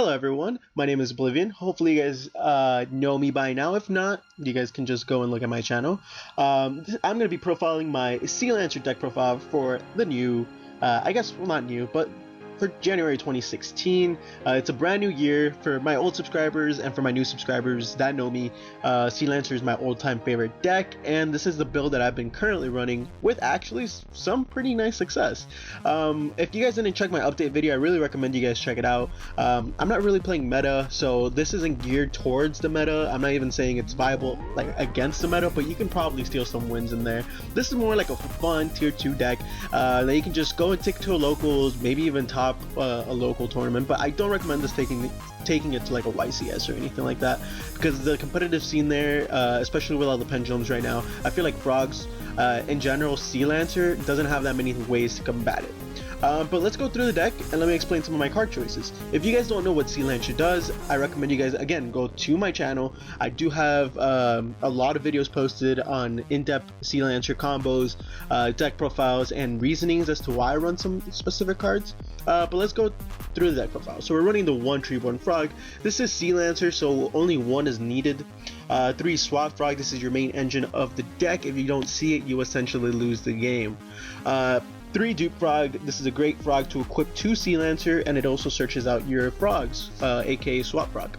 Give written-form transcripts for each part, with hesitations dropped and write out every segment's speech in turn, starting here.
Hello everyone, my name is Oblivion. Hopefully you guys know me by now. If not, you guys can just go and look at my channel. I'm going to be profiling my Sea Lancer deck profile for the new, I guess, well not new, but for January 2016. It's a brand new year for my old subscribers and for my new subscribers that know me. Sea Lancer is my old-time favorite deck, and this is the build that I've been currently running with actually some pretty nice success. If you guys didn't check my update video, I really recommend you guys check it out. I'm not really playing meta, so this isn't geared towards the meta. I'm not even saying it's viable like against the meta, but you can probably steal some wins in there. This is more like a fun tier 2 deck that you can just go and take to a locals, maybe even top a local tournament, but I don't recommend this taking it to like a YCS or anything like that, because the competitive scene there, especially with all the pendulums right now, I feel like frogs in general, Sea Lancer doesn't have that many ways to combat it. But let's go through the deck and let me explain some of my card choices. If you guys don't know what Sea Lancer does, I recommend you guys again go to my channel. I do have a lot of videos posted on in-depth Sea Lancer combos, deck profiles, and reasonings as to why I run some specific cards. But let's go through the deck profile. So we're running the 1 tree 1 frog. This is Sea Lancer, so only 1 is needed. 3 swap frog. This is your main engine of the deck. If you don't see it, you essentially lose the game. 3 dupe frog. This is a great frog to equip to Sea Lancer, and it also searches out your frogs, aka swap frog.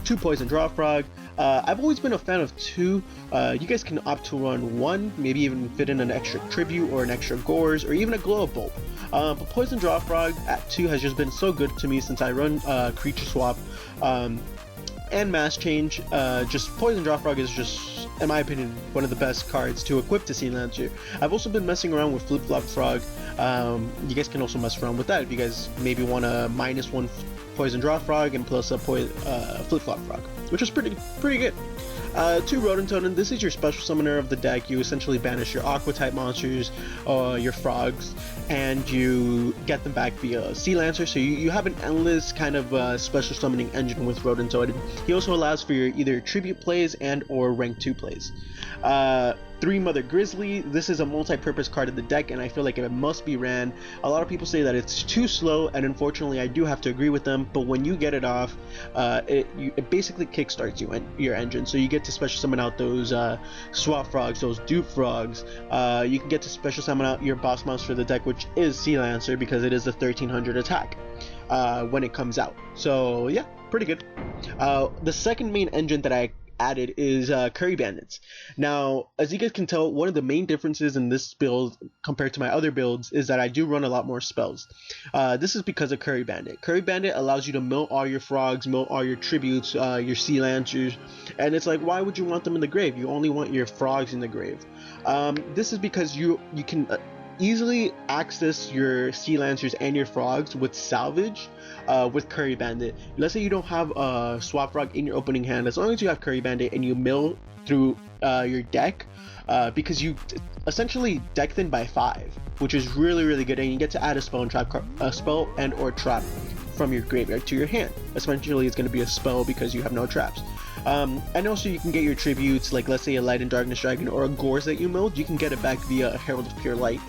2 poison draw frog. I've always been a fan of 2. You guys can opt to run 1, maybe even fit in an extra tribute or an extra gores or even a glow up bulb. But poison draw frog at 2 has just been so good to me since I run creature swap and mass change. Just poison draw frog is just, in my opinion, one of the best cards to equip to Sea Lancer. I've also been messing around with flip flop frog. You guys can also mess around with that if you guys maybe want a -1 poison draw frog and plus a flip flop frog, which is pretty good. 2 Rodentonen. This is your special summoner of the deck. You essentially banish your aqua type monsters, your frogs, and you get them back via Sea Lancer. So you have an endless kind of special summoning engine with Rodentonen. He also allows for your either tribute plays and or rank 2 plays. 3 Mother Grizzly. This is a multi-purpose card in the deck, and I feel like it must be ran. A lot of people say that it's too slow, and unfortunately I do have to agree with them, but when you get it off, it basically kickstarts your engine. So you get to special summon out those swap frogs, those dupe frogs. You can get to special summon out your boss monster of the deck, which is Sea Lancer, because it is a 1300 attack when it comes out. So yeah, pretty good. The second main engine that I added is Curry Bandits. Now, as you guys can tell, one of the main differences in this build compared to my other builds is that I do run a lot more spells. This is because of Curry Bandit. Curry Bandit allows you to mill all your frogs, mill all your tributes, your Sea Lancers, and it's like, why would you want them in the grave? You only want your frogs in the grave. This is because you can easily access your Sea Lancers and your frogs with salvage with Curry Bandit. Let's say you don't have a swap frog in your opening hand, as long as you have Curry Bandit and you mill through your deck, because you essentially deck thin by 5, which is really good, and you get to add a spell and trap a spell and or trap from your graveyard to your hand. Essentially it's going to be a spell because you have no traps. And also you can get your tributes, like let's say a Light and Darkness Dragon or a Gores that you milled, you can get it back via a Herald of Pure Light.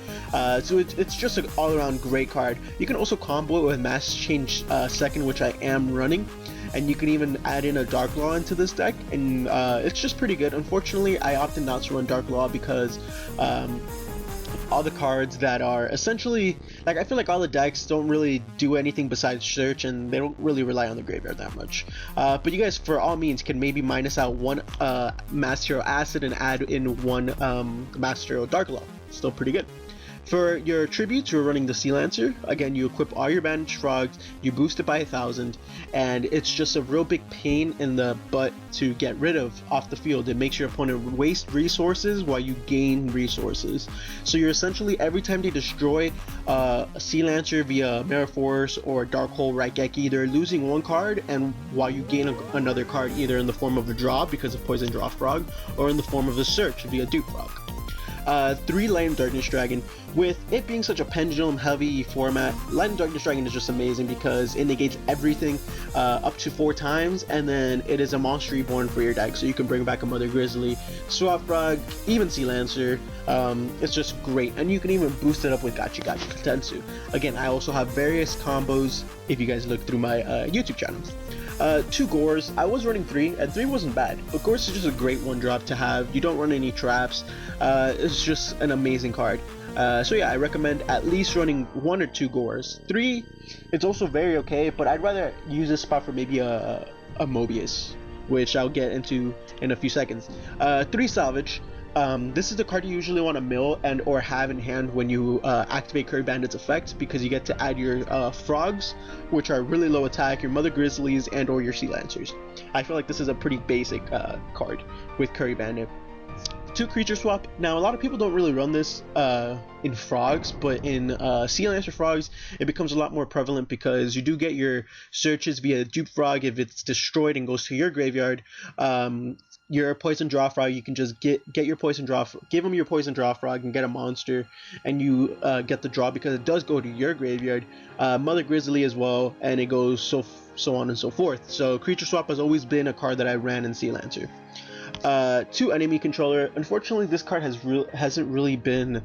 So it's just an all-around great card. You can also combo it with Mass Change second, which I am running, and you can even add in a Dark Law into this deck, and it's just pretty good. Unfortunately, I opted not to run Dark Law because all the cards that are essentially, like, I feel like all the decks don't really do anything besides search, and they don't really rely on the graveyard that much. But you guys, for all means, can maybe minus out 1 Master Hero Acid and add in 1 Master Hero Dark Law. Still pretty good. For your tributes, you're running the Sea Lancer. Again, you equip all your banished frogs, you boost it by 1,000, and it's just a real big pain in the butt to get rid of off the field. It makes your opponent waste resources while you gain resources. So you're essentially, every time they destroy a Sea Lancer via Mirror Force or Dark Hole Raigeki, they're losing 1 card, and while you gain another card either in the form of a draw because of Poison Draw Frog or in the form of a search via Dupe Frog. 3 Light and Darkness Dragon. With it being such a pendulum heavy format, Light and Darkness Dragon is just amazing because it negates everything up to 4 times, and then it is a monster reborn for your deck, so you can bring back a Mother Grizzly, Swap Frog, even Sea Lancer. It's just great, and you can even boost it up with Gachi Gachi Katensu. Again, I also have various combos if you guys look through my YouTube channels. 2 Gores. I was running 3, and 3 wasn't bad, but Gores is just a great 1-drop to have. You don't run any traps. It's just an amazing card. So yeah, I recommend at least running 1 or 2 Gores. 3, it's also very okay, but I'd rather use this spot for maybe a Mobius, which I'll get into in a few seconds. 3 Salvage. This is the card you usually want to mill and or have in hand when you activate Curry Bandit's effect, because you get to add your frogs, which are really low attack, your Mother Grizzlies, and or your Sea Lancers. I feel like this is a pretty basic card with Curry Bandit. 2 Creature Swap. Now, a lot of people don't really run this in frogs, but in Sea Lancer frogs, it becomes a lot more prevalent because you do get your searches via Dupe Frog. If it's destroyed and goes to your graveyard, your Poison Draw Frog, you can just get your Poison Draw, give them your Poison Draw Frog and get a monster, and you get the draw because it does go to your graveyard. Mother Grizzly as well, and it goes so on and so forth. So Creature Swap has always been a card that I ran in Sea Lancer. 2 Enemy Controller. Unfortunately, this card hasn't really been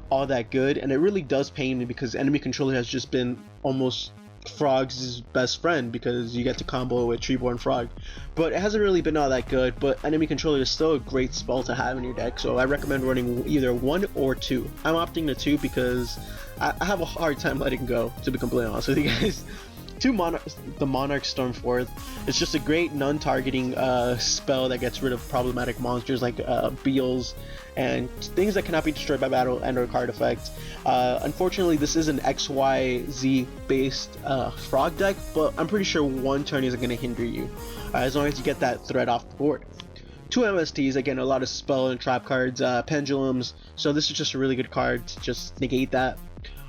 all that good, and it really does pain me because Enemy Controller has just been almost Frog's best friend because you get to combo with Treeborn Frog, but it hasn't really been all that good. But Enemy Controller is still a great spell to have in your deck, so I recommend running either 1 or 2. I'm opting to 2 because I have a hard time letting go, to be completely honest with you guys. 2 the Monarch Stormforth. It's just a great non-targeting spell that gets rid of problematic monsters like Beals and things that cannot be destroyed by battle and or card effect. Unfortunately, this is an XYZ based frog deck, but I'm pretty sure 1 turn isn't going to hinder you as long as you get that threat off the board. 2 MSTs, again, a lot of spell and trap cards, pendulums, so this is just a really good card to just negate that.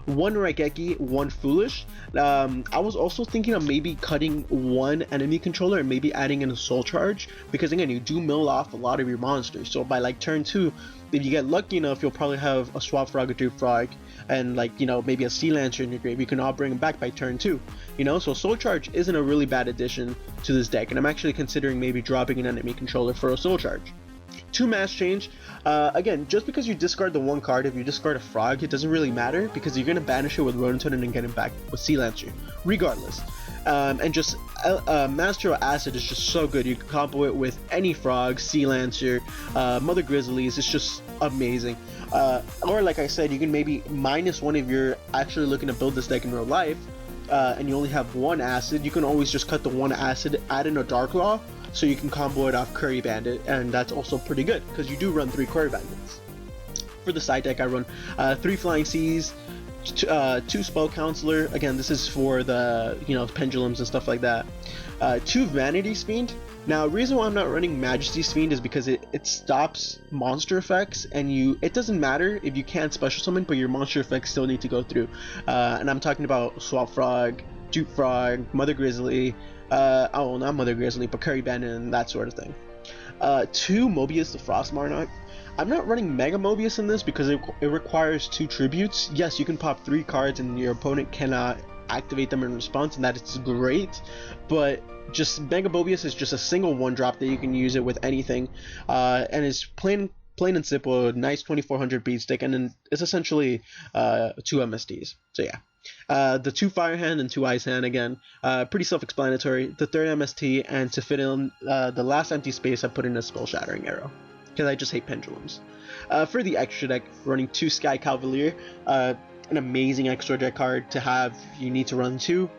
1 Raigeki, 1 Foolish. I was also thinking of maybe cutting 1 Enemy Controller and maybe adding in a Soul Charge, because again, you do mill off a lot of your monsters, so by like turn 2, if you get lucky enough, you'll probably have a Swap Frog or Dupe Frog and like, you know, maybe a Sea Lancer in your grave. You can all bring them back by turn 2, you know, so Soul Charge isn't a really bad addition to this deck, and I'm actually considering maybe dropping an Enemy Controller for a Soul Charge. 2 Mass Change. Again, just because you discard the 1 card, if you discard a Frog, it doesn't really matter because you're going to banish it with Rodentone and then get it back with Sea Lancer, regardless. And just Master Acid is just so good. You can combo it with any Frog, Sea Lancer, Mother Grizzlies. It's just amazing. Or like I said, you can maybe -1 if you're actually looking to build this deck in real life, and you only have 1 Acid. You can always just cut the 1 Acid, add in a Dark Law, so you can combo it off Curry Bandit, and that's also pretty good because you do run 3 Curry Bandits. For the side deck, I run 3 Flying Seas, 2 Spell Counselor. Again, this is for the, you know, pendulums and stuff like that. 2 Vanity's Fiend. Now, the reason why I'm not running Majesty's Fiend is because it stops monster effects, and it doesn't matter if you can't special summon, but your monster effects still need to go through. And I'm talking about Swap Frog, Dupe Frog, Mother Grizzly. Oh, not Mother Grizzly, but Curry Bandit and that sort of thing. 2 Mobius the Frost Monarch. I'm not running Mega Mobius in this because it requires 2 tributes. Yes, you can pop 3 cards and your opponent cannot activate them in response, and that is great, but just Mega Mobius is just a single 1-drop that you can use it with anything, and it's plain and simple, nice 2400 beat stick, and then it's essentially 2 MSTs. So yeah. The 2 Fire Hand and 2 Ice Hand, again, pretty self-explanatory. The 3rd MST, and to fit in the last empty space, I put in a Spell Shattering Arrow because I just hate pendulums. For the extra deck, running 2 Sky Cavalier, an amazing extra deck card to have. You need to run 2.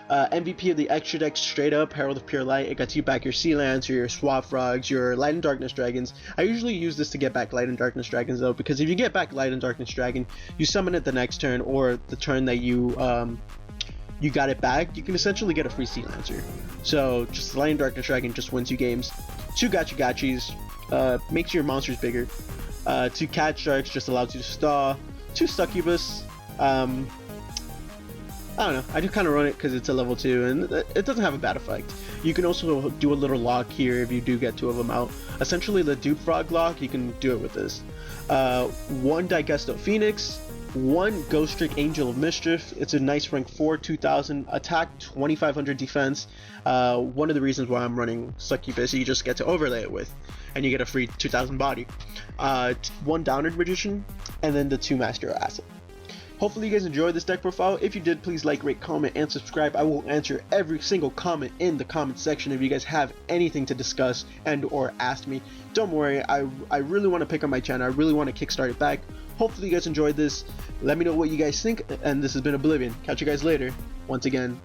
MVP of the extra deck, straight up Herald of Pure Light. It gets you back your Sea Lancer, your Swap Frogs, your Light and Darkness Dragons. I usually use this to get back Light and Darkness Dragons though, because if you get back Light and Darkness Dragon, you summon it the next turn, or the turn that you got it back, you can essentially get a free Sea Lancer. So just Light and Darkness Dragon just wins you games. 2 Gachi Gachis, makes your monsters bigger. 2 Cat Sharks just allows you to stall. 2 Succubus. I don't know, I just kind of run it because it's a level 2 and it doesn't have a bad effect. You can also do a little lock here if you do get 2 of them out. Essentially the Dupe Frog lock, you can do it with this. 1 Digesto Phoenix, 1 Ghost Trick Angel of Mischief. It's a nice rank 4, 2000 attack, 2500 defense. One of the reasons why I'm running Succubus, you just get to overlay it with, and you get a free 2000 body. 1 Downward Magician, and then the 2 Master Asset. Hopefully you guys enjoyed this deck profile. If you did, please like, rate, comment, and subscribe. I will answer every single comment in the comment section if you guys have anything to discuss and or ask me. Don't worry, I really want to pick up my channel. I really want to kickstart it back. Hopefully you guys enjoyed this. Let me know what you guys think, and this has been Oblivion. Catch you guys later. Once again,